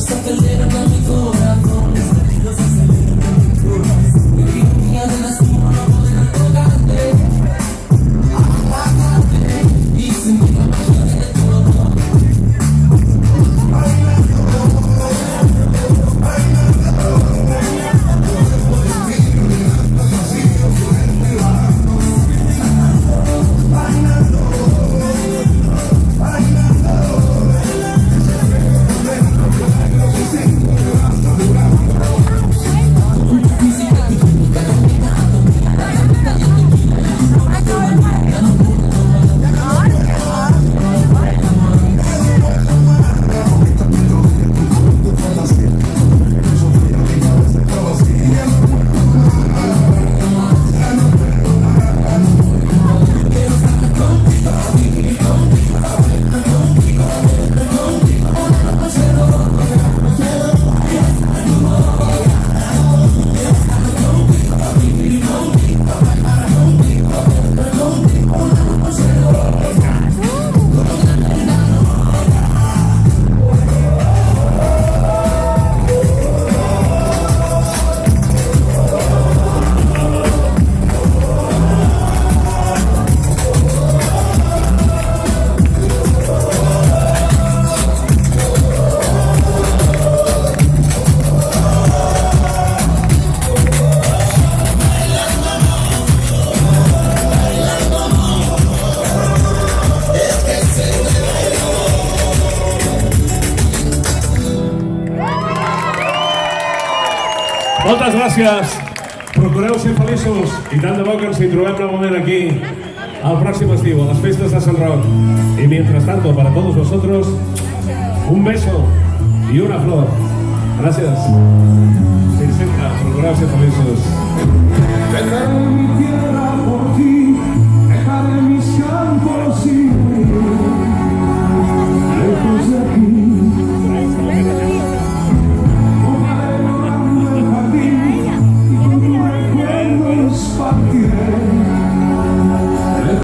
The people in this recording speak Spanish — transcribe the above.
se aceleran a mi corazón, los latidos se aceleran a mi corazón. Mi vida de destino no poder tocarte, aguacate, y sentir la magia de todo. Moltes gràcies. Procureu ser feliços i tant de bo que ens hi trobem novament aquí el pròxim estiu, a les festes de Sant Roc. Y mientras tanto, para todos vosotros, un beso y una flor. Gracias. Vicenta, procureu ser feliços.